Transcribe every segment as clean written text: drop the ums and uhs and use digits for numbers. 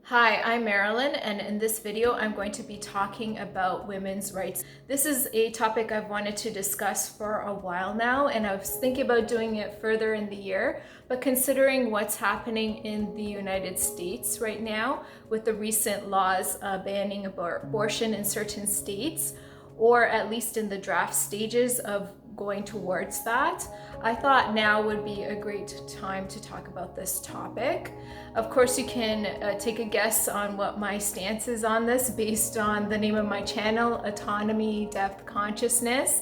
Hi, I'm Marilyn, and in this video I'm going to be talking about women's rights. This is a topic I've wanted to discuss for a while now, and I was thinking about doing it further in the year, but considering what's happening in the United States right now with the recent laws banning abortion in certain states, or at least in the draft stages of going towards that, I thought now would be a great time to talk about this topic. Of course, you can take a guess on what my stance is on this based on the name of my channel, Autonomy, Depth Consciousness.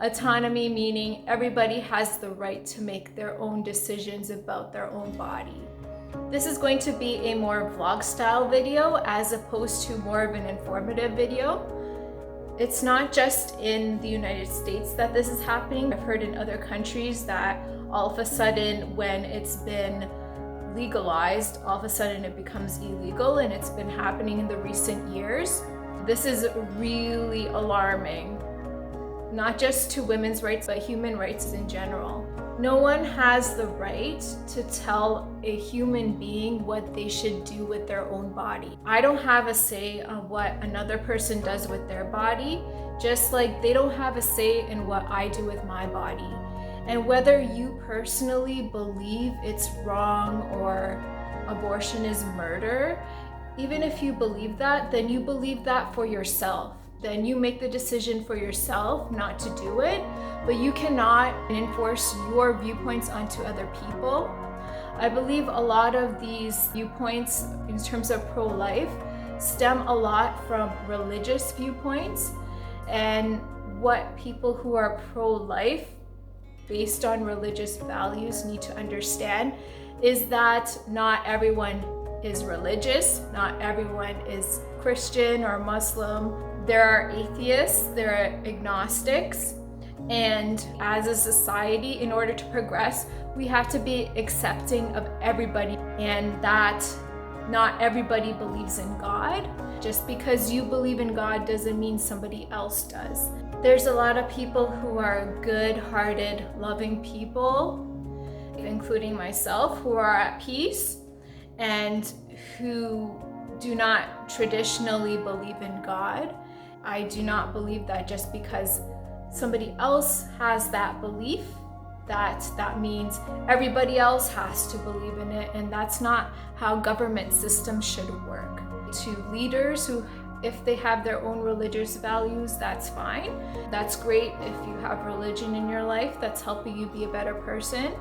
Autonomy meaning everybody has the right to make their own decisions about their own body. This is going to be a more vlog style video as opposed to more of an informative video. It's not just in the United States that this is happening. I've heard in other countries that all of a sudden when it's been legalized, all of a sudden it becomes illegal, and it's been happening in the recent years. This is really alarming, not just to women's rights, but human rights in general. No one has the right to tell a human being what they should do with their own body. I don't have a say on what another person does with their body, just like they don't have a say in what I do with my body. And whether you personally believe it's wrong or abortion is murder, even if you believe that, then you believe that for yourself. Then you make the decision for yourself not to do it, but you cannot enforce your viewpoints onto other people. I believe a lot of these viewpoints in terms of pro-life stem a lot from religious viewpoints, and what people who are pro-life based on religious values need to understand is that not everyone is religious, not everyone is Christian or Muslim. There are atheists, there are agnostics, and as a society, in order to progress, we have to be accepting of everybody, and that not everybody believes in God. Just because you believe in God doesn't mean somebody else does. There's a lot of people who are good-hearted, loving people, including myself, who are at peace and who do not traditionally believe in God. I do not believe that just because somebody else has that belief, that means everybody else has to believe in it, and that's not how government systems should work. To leaders who, if they have their own religious values, that's fine. That's great if you have religion in your life that's helping you be a better person,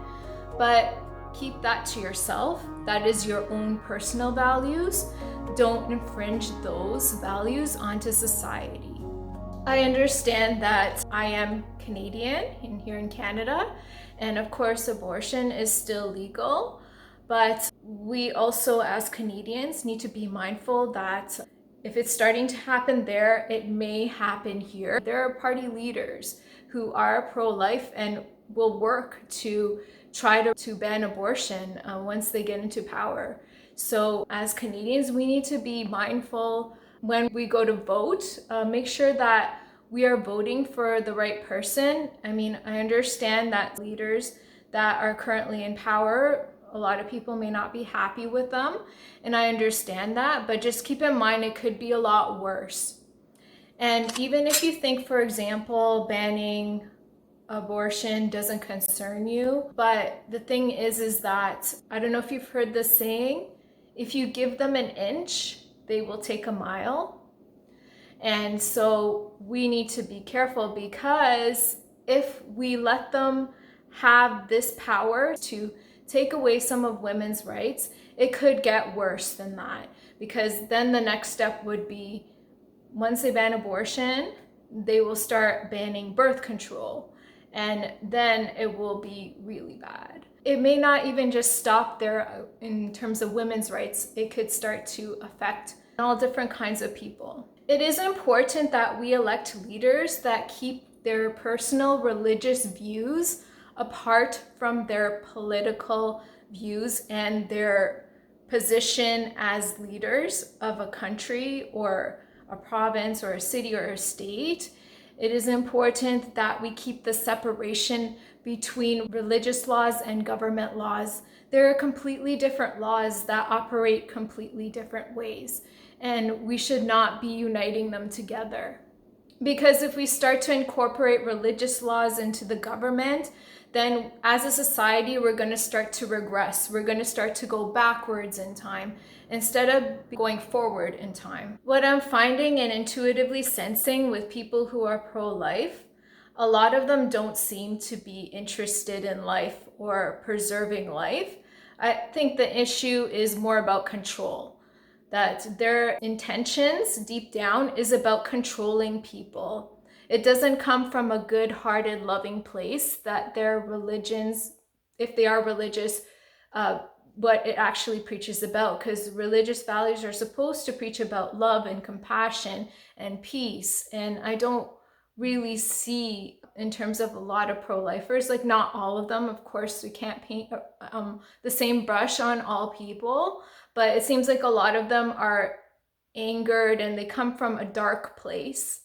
but keep that to yourself. That is your own personal values. Don't infringe those values onto society. I understand that I am Canadian here in Canada, and of course abortion is still legal, but we also as Canadians need to be mindful that if it's starting to happen there, it may happen here. There are party leaders who are pro-life and will work to try to ban abortion once they get into power. So as Canadians, we need to be mindful when we go to vote. Make sure that we are voting for the right person. I mean, I understand that leaders that are currently in power, a lot of people may not be happy with them, and I understand that, but just keep in mind it could be a lot worse. And even if you think, for example, banning abortion doesn't concern you, but the thing is that, I don't know if you've heard this saying, if you give them an inch, they will take a mile. And so we need to be careful, because if we let them have this power to take away some of women's rights, it could get worse than that, because then the next step would be, once they ban abortion, they will start banning birth control, and then it will be really bad. It may not even just stop there in terms of women's rights. It could start to affect all different kinds of people. It is important that we elect leaders that keep their personal religious views apart from their political views and their position as leaders of a country or a province or a city or a state. It is important that we keep the separation between religious laws and government laws. There are completely different laws that operate completely different ways, and we should not be uniting them together. Because if we start to incorporate religious laws into the government, then as a society, we're going to start to regress. We're going to start to go backwards in time instead of going forward in time. What I'm finding and intuitively sensing with people who are pro-life, a lot of them don't seem to be interested in life or preserving life. I think the issue is more about control, that their intentions deep down is about controlling people. It doesn't come from a good-hearted, loving place that their religions, if they are religious, what it actually preaches about, because religious values are supposed to preach about love and compassion and peace. And I don't really see, in terms of a lot of pro-lifers, like not all of them, of course we can't paint the same brush on all people, but it seems like a lot of them are angered and they come from a dark place,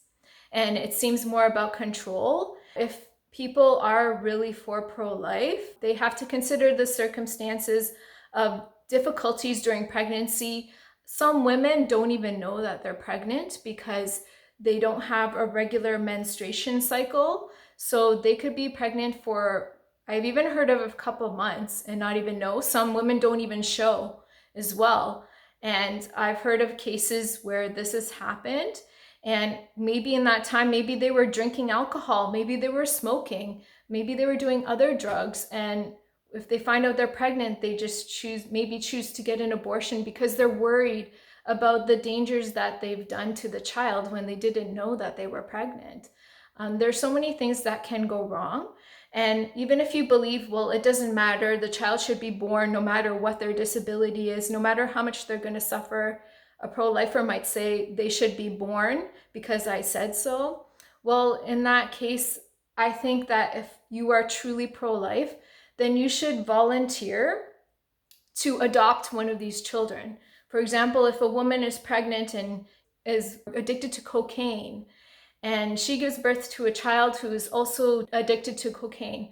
and it seems more about control. If people are really for pro-life, they have to consider the circumstances of difficulties during pregnancy. Some women don't even know that they're pregnant because they don't have a regular menstruation cycle. So they could be pregnant for, I've even heard of a couple of months and not even know. Some women don't even show as well. And I've heard of cases where this has happened. And maybe in that time, maybe they were drinking alcohol, maybe they were smoking, maybe they were doing other drugs. And if they find out they're pregnant, they just choose to get an abortion because they're worried about the dangers that they've done to the child when they didn't know that they were pregnant. There's so many things that can go wrong. And even if you believe, well, it doesn't matter, the child should be born no matter what their disability is, no matter how much they're going to suffer, a pro-lifer might say they should be born because I said so. Well, in that case, I think that if you are truly pro-life, then you should volunteer to adopt one of these children. For example, if a woman is pregnant and is addicted to cocaine, and she gives birth to a child who is also addicted to cocaine,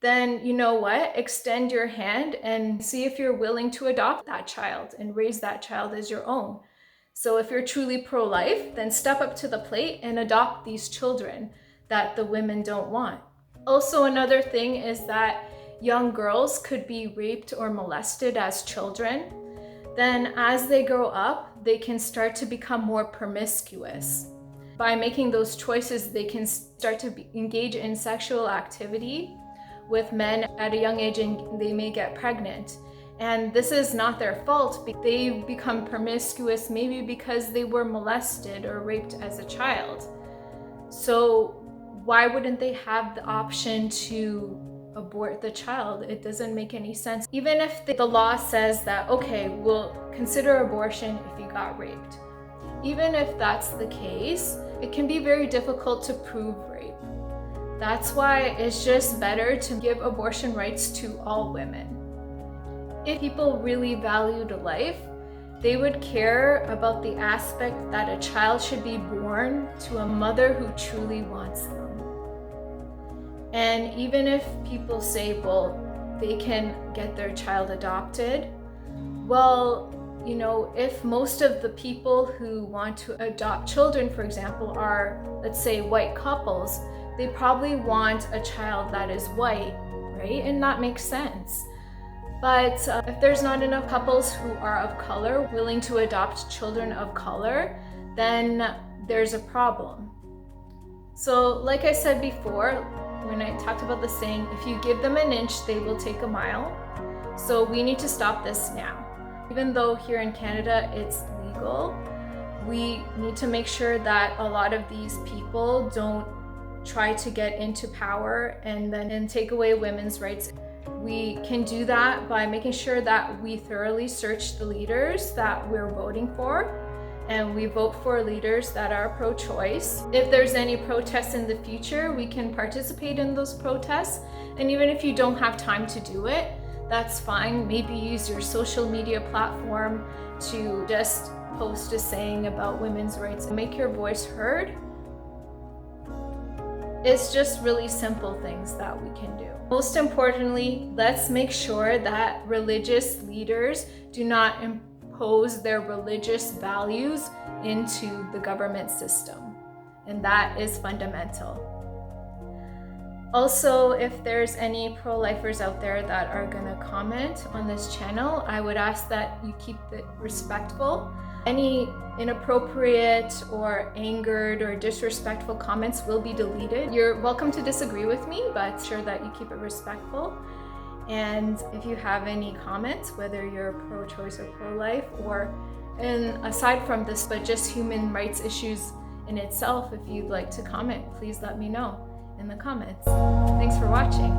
then you know what? Extend your hand and see if you're willing to adopt that child and raise that child as your own. So if you're truly pro-life, then step up to the plate and adopt these children that the women don't want. Also, another thing is that young girls could be raped or molested as children. Then as they grow up, they can start to become more promiscuous. By making those choices, they can start to engage in sexual activity with men at a young age, and they may get pregnant. And this is not their fault. They become promiscuous maybe because they were molested or raped as a child. So why wouldn't they have the option to abort the child? It doesn't make any sense. Even if the law says that, okay, we'll consider abortion if you got raped. Even if that's the case, it can be very difficult to prove rape. That's why it's just better to give abortion rights to all women. If people really valued life, they would care about the aspect that a child should be born to a mother who truly wants them. And even if people say, well, they can get their child adopted, well, you know, if most of the people who want to adopt children, for example, are, let's say, white couples, they probably want a child that is white, right? And that makes sense. But if there's not enough couples who are of color willing to adopt children of color, then there's a problem. So like I said before, when I talked about the saying, if you give them an inch, they will take a mile. So we need to stop this now. Even though here in Canada it's legal, we need to make sure that a lot of these people don't try to get into power and then take away women's rights. We can do that by making sure that we thoroughly search the leaders that we're voting for, and we vote for leaders that are pro-choice. If there's any protests in the future, we can participate in those protests. And even if you don't have time to do it, that's fine. Maybe use your social media platform to just post a saying about women's rights and make your voice heard. It's just really simple things that we can do. Most importantly, let's make sure that religious leaders do not impose their religious values into the government system. And that is fundamental. Also, if there's any pro-lifers out there that are gonna comment on this channel, I would ask that you keep it respectful. Any inappropriate or angered or disrespectful comments will be deleted. You're welcome to disagree with me, but sure that you keep it respectful. And if you have any comments, whether you're pro-choice or pro-life, and aside from this, but just human rights issues in itself, if you'd like to comment, please let me know in the comments. Thanks for watching.